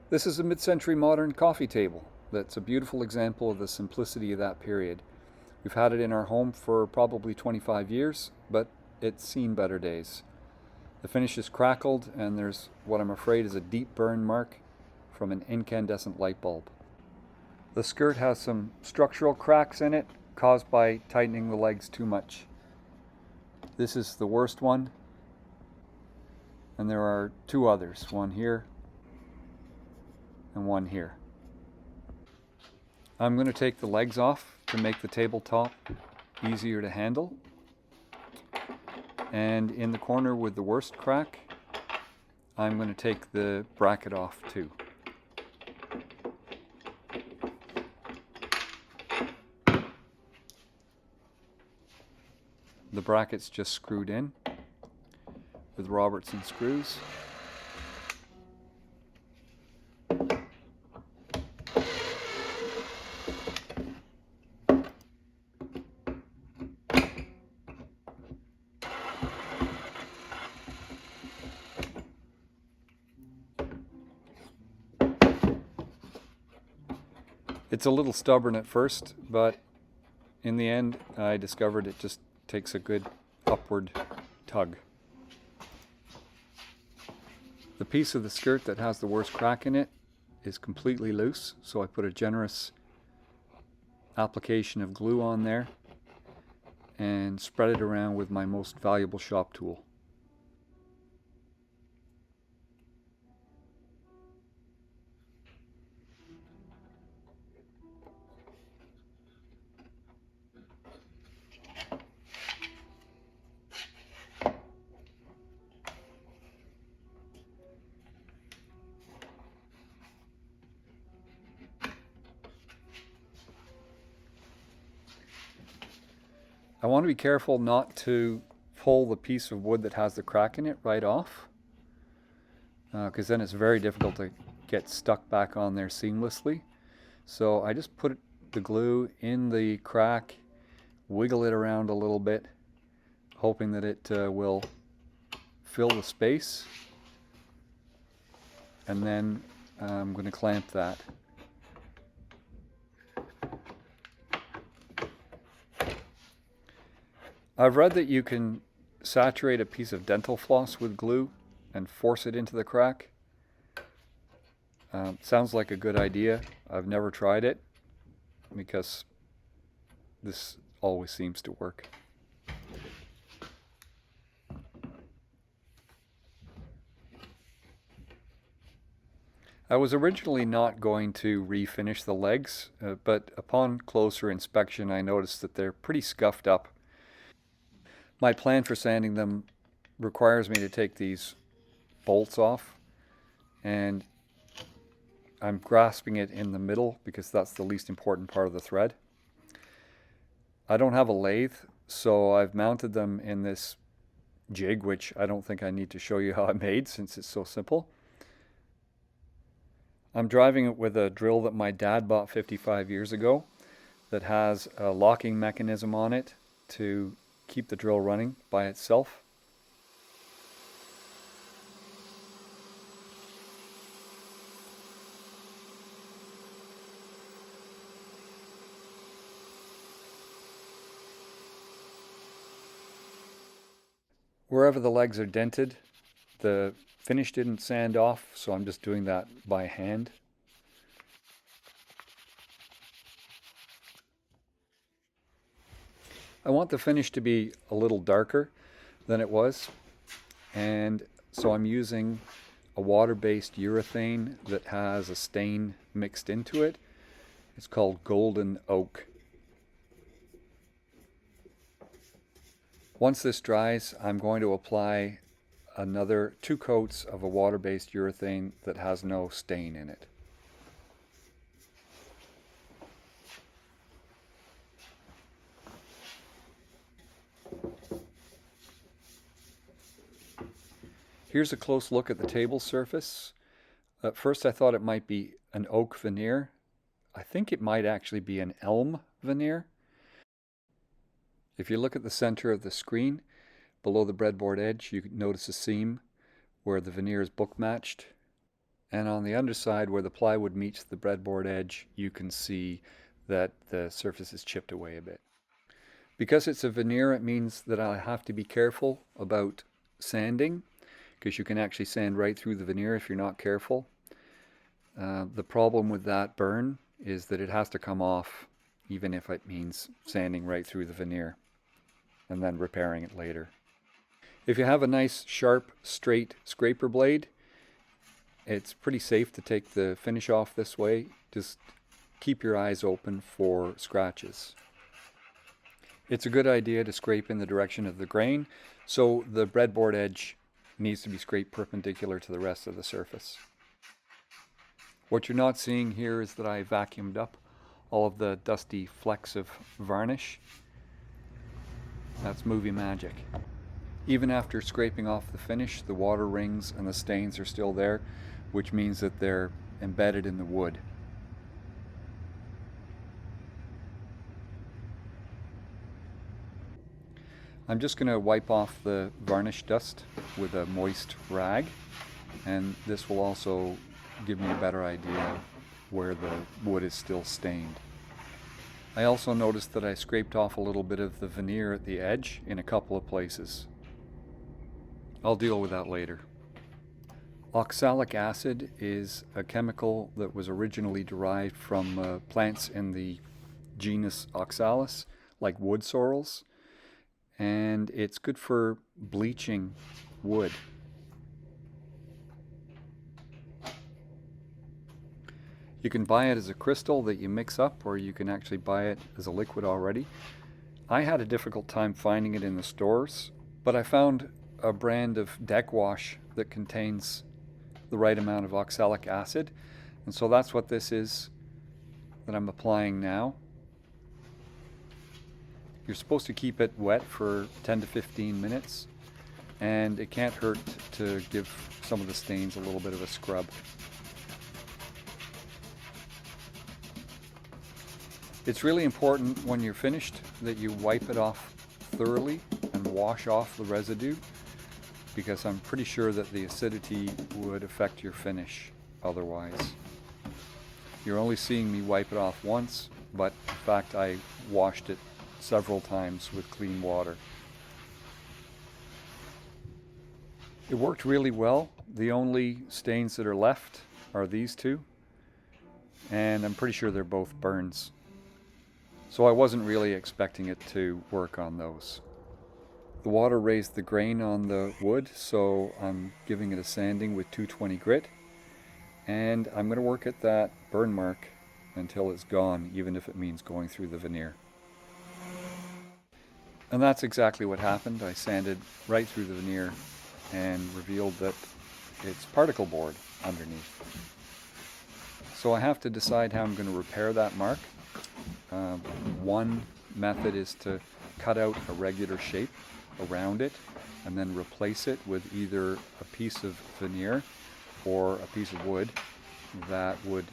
This is a mid-century modern coffee table that's a beautiful example of the simplicity of that period. We've had it in our home for probably 25 years, but it's seen better days. The finish is crackled, and there's what I'm afraid is a deep burn mark from an incandescent light bulb. The skirt has some structural cracks in it caused by tightening the legs too much. This is the worst one, and there are two others, one here and one here. I'm going to take the legs off to make the tabletop easier to handle. And in the corner with the worst crack, I'm going to take the bracket off too. The bracket's just screwed in with Robertson screws. It's a little stubborn at first, but in the end I discovered it just takes a good upward tug. The piece of the skirt that has the worst crack in it is completely loose, so I put a generous application of glue on there and spread it around with my most valuable shop tool. I want to be careful not to pull the piece of wood that has the crack in it right off, because then it's very difficult to get stuck back on there seamlessly. So I just put the glue in the crack, wiggle it around a little bit, hoping that it will fill the space, and then I'm going to clamp that. I've read that you can saturate a piece of dental floss with glue and force it into the crack. Sounds like a good idea. I've never tried it because this always seems to work. I was originally not going to refinish the legs, but upon closer inspection I noticed that they're pretty scuffed up. My plan for sanding them requires me to take these bolts off, and I'm grasping it in the middle because that's the least important part of the thread. I don't have a lathe, so I've mounted them in this jig, which I don't think I need to show you how I made since it's so simple. I'm driving it with a drill that my dad bought 55 years ago that has a locking mechanism on it to keep the drill running by itself. Wherever the legs are dented, the finish didn't sand off, so I'm just doing that by hand. I want the finish to be a little darker than it was, and so I'm using a water-based urethane that has a stain mixed into it. It's called Golden Oak. Once this dries, I'm going to apply another 2 coats of a water-based urethane that has no stain in it. Here's a close look at the table surface. At first I thought it might be an oak veneer. I think it might actually be an elm veneer. If you look at the center of the screen, below the breadboard edge, you can notice a seam where the veneer is book matched. And on the underside where the plywood meets the breadboard edge, you can see that the surface is chipped away a bit. Because it's a veneer, it means that I have to be careful about sanding, because you can actually sand right through the veneer if you're not careful. The problem with that burn is that it has to come off, even if it means sanding right through the veneer and then repairing it later. If you have a nice sharp straight scraper blade, it's pretty safe to take the finish off this way. Just keep your eyes open for scratches. It's a good idea to scrape in the direction of the grain, so the breadboard edge needs to be scraped perpendicular to the rest of the surface. What you're not seeing here is that I vacuumed up all of the dusty flecks of varnish. That's movie magic. Even after scraping off the finish, the water rings and the stains are still there, which means that they're embedded in the wood. I'm just going to wipe off the varnish dust with a moist rag, and this will also give me a better idea where the wood is still stained. I also noticed that I scraped off a little bit of the veneer at the edge in a couple of places. I'll deal with that later. Oxalic acid is a chemical that was originally derived from plants in the genus Oxalis, like wood sorrels, and it's good for bleaching wood. You can buy it as a crystal that you mix up, or you can actually buy it as a liquid already. I had a difficult time finding it in the stores, but I found a brand of deck wash that contains the right amount of oxalic acid, and so that's what this is that I'm applying now. You're supposed to keep it wet for 10 to 15 minutes, and it can't hurt to give some of the stains a little bit of a scrub. It's really important when you're finished that you wipe it off thoroughly and wash off the residue, because I'm pretty sure that the acidity would affect your finish otherwise. You're only seeing me wipe it off once, but in fact I washed it several times with clean water. It worked really well. The only stains that are left are these two, and I'm pretty sure they're both burns. So I wasn't really expecting it to work on those. The water raised the grain on the wood, so I'm giving it a sanding with 220 grit, and I'm going to work at that burn mark until it's gone, even if it means going through the veneer. And that's exactly what happened. I sanded right through the veneer and revealed that it's particle board underneath. So I have to decide how I'm going to repair that mark. One method is to cut out a regular shape around it and then replace it with either a piece of veneer or a piece of wood that would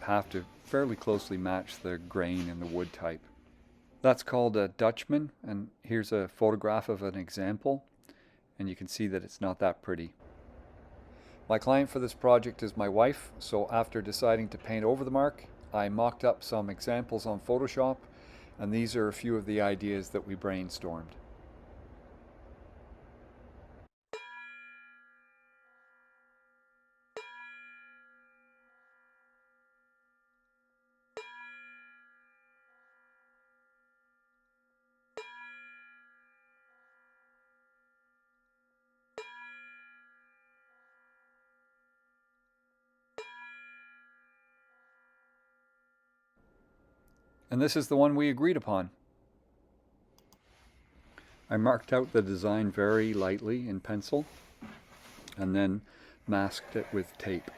have to fairly closely match the grain and the wood type. That's called a Dutchman, and here's a photograph of an example, and you can see that it's not that pretty. My client for this project is my wife, so after deciding to paint over the mark, I mocked up some examples on Photoshop, and these are a few of the ideas that we brainstormed. And this is the one we agreed upon. I marked out the design very lightly in pencil and then masked it with tape.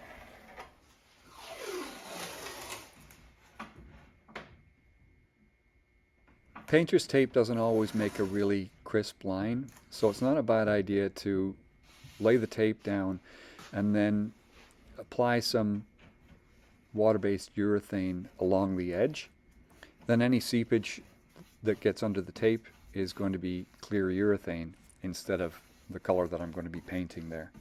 Painter's tape doesn't always make a really crisp line, so it's not a bad idea to lay the tape down and then apply some water-based urethane along the edge. Then any seepage that gets under the tape is going to be clear urethane instead of the color that I'm going to be painting there.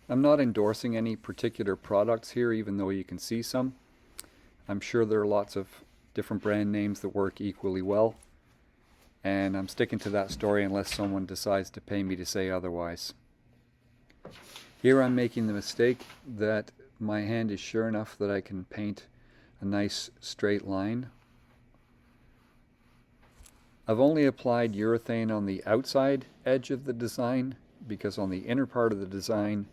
I'm not endorsing any particular products here, even though you can see some. I'm sure there are lots of different brand names that work equally well, and I'm sticking to that story unless someone decides to pay me to say otherwise. Here I'm making the mistake that my hand is sure enough that I can paint a nice straight line. I've only applied urethane on the outside edge of the design because on the inner part of the design,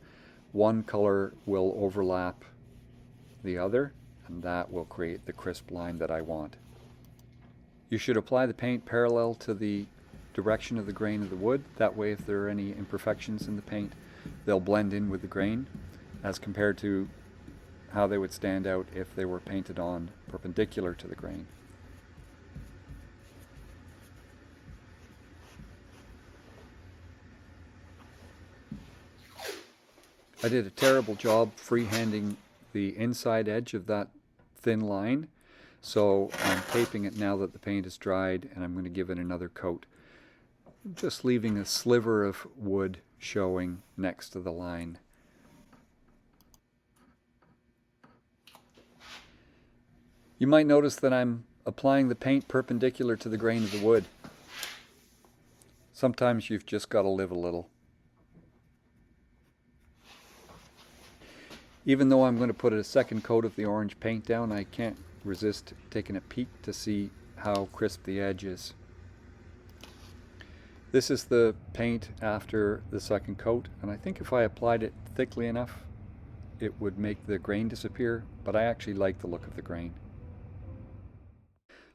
one color will overlap the other, and that will create the crisp line that I want. You should apply the paint parallel to the direction of the grain of the wood. That way, if there are any imperfections in the paint, they'll blend in with the grain as compared to how they would stand out if they were painted on perpendicular to the grain. I did a terrible job freehanding the inside edge of that thin line, so I'm taping it now that the paint is dried, and I'm going to give it another coat, just leaving a sliver of wood showing next to the line. You might notice that I'm applying the paint perpendicular to the grain of the wood. Sometimes you've just got to live a little. Even though I'm going to put a second coat of the orange paint down, I can't resist taking a peek to see how crisp the edge is. This is the paint after the second coat, and I think if I applied it thickly enough, it would make the grain disappear, but I actually like the look of the grain.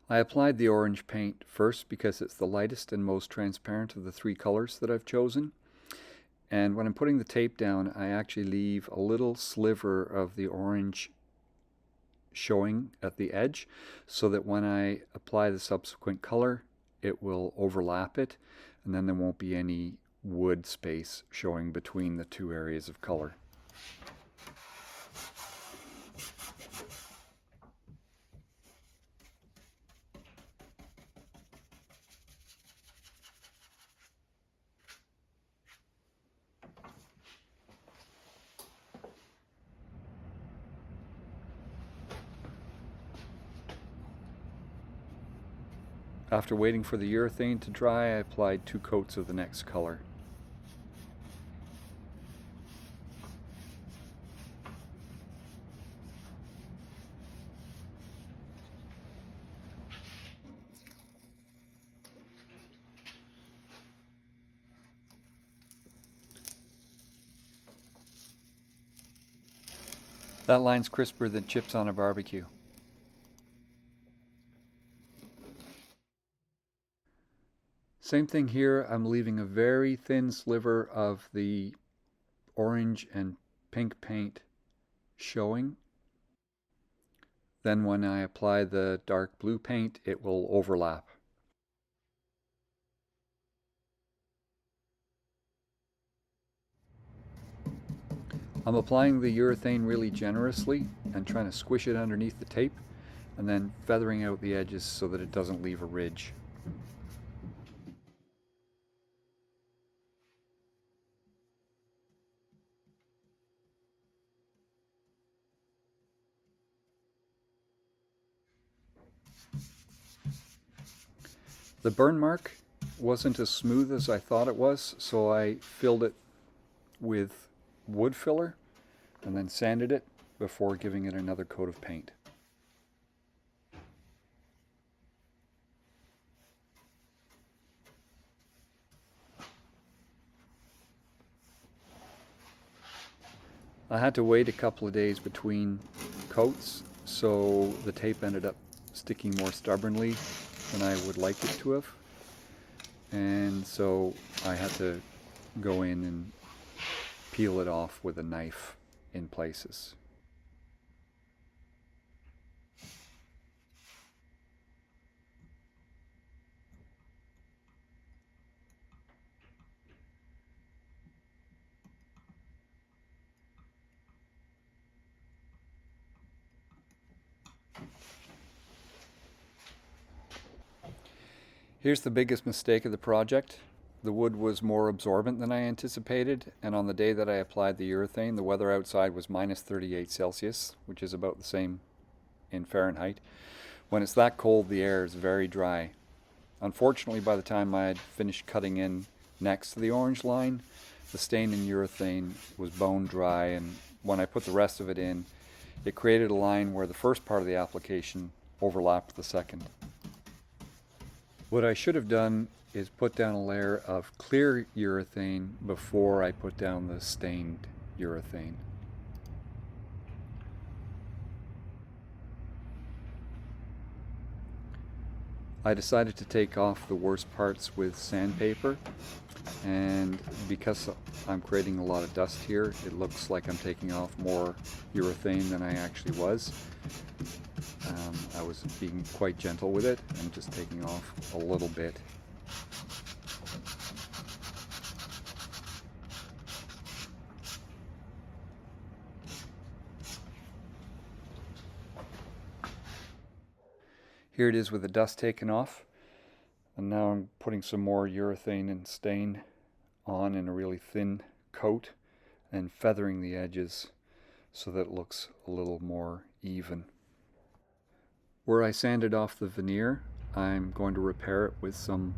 I applied the orange paint first because it's the lightest and most transparent of the three colors that I've chosen. And when I'm putting the tape down, I actually leave a little sliver of the orange showing at the edge so that when I apply the subsequent color, it will overlap it, and then there won't be any wood space showing between the two areas of color. After waiting for the urethane to dry, I applied 2 coats of the next color. That line's crisper than chips on a barbecue. Same thing here, I'm leaving a very thin sliver of the orange and pink paint showing. Then when I apply the dark blue paint, it will overlap. I'm applying the urethane really generously and trying to squish it underneath the tape, and then feathering out the edges so that it doesn't leave a ridge. The burn mark wasn't as smooth as I thought it was, so I filled it with wood filler and then sanded it before giving it another coat of paint. I had to wait a couple of days between coats, so the tape ended up sticking more stubbornly than I would like it to have. And so I had to go in and peel it off with a knife in places. Here's the biggest mistake of the project. The wood was more absorbent than I anticipated, and on the day that I applied the urethane, the weather outside was minus 38 Celsius, which is about the same in Fahrenheit. When it's that cold, the air is very dry. Unfortunately, by the time I had finished cutting in next to the orange line, the stain in urethane was bone dry, and when I put the rest of it in, it created a line where the first part of the application overlapped the second. What I should have done is put down a layer of clear urethane before I put down the stained urethane. I decided to take off the worst parts with sandpaper, and because I'm creating a lot of dust here, it looks like I'm taking off more urethane than I actually was. I was being quite gentle with it and just taking off a little bit. Here it is with the dust taken off, and now I'm putting some more urethane and stain on in a really thin coat and feathering the edges so that it looks a little more even. Where I sanded off the veneer, I'm going to repair it with some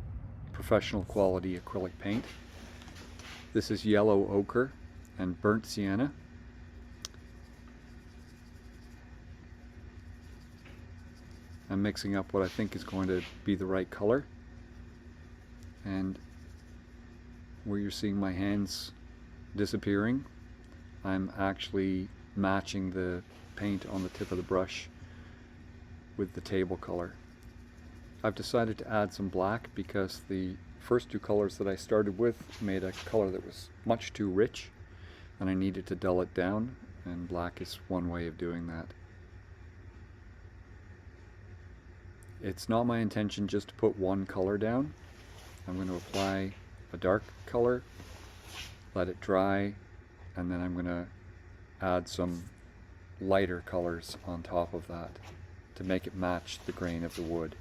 professional quality acrylic paint. This is yellow ochre and burnt sienna. I'm mixing up what I think is going to be the right color, and where you're seeing my hands disappearing, I'm actually matching the paint on the tip of the brush with the table color. I've decided to add some black because the first two colors that I started with made a color that was much too rich, and I needed to dull it down, and black is one way of doing that. It's not my intention just to put one color down. I'm going to apply a dark color, let it dry, and then I'm going to add some lighter colors on top of that to make it match the grain of the wood.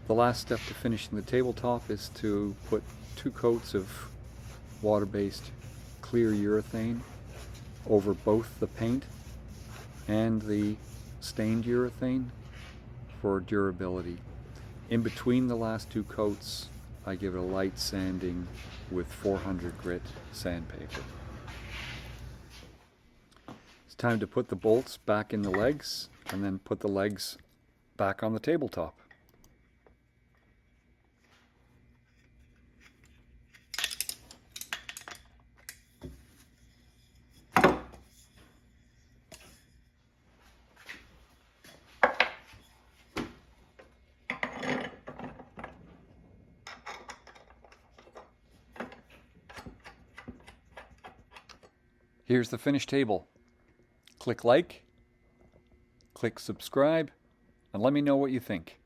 The last step to finishing the tabletop is to put 2 coats of water-based clear urethane over both the paint and the stained urethane for durability. In between the last 2 coats, I give it a light sanding with 400 grit sandpaper. It's time to put the bolts back in the legs and then put the legs back on the tabletop. Here's the finished table. Click like, click subscribe, and let me know what you think.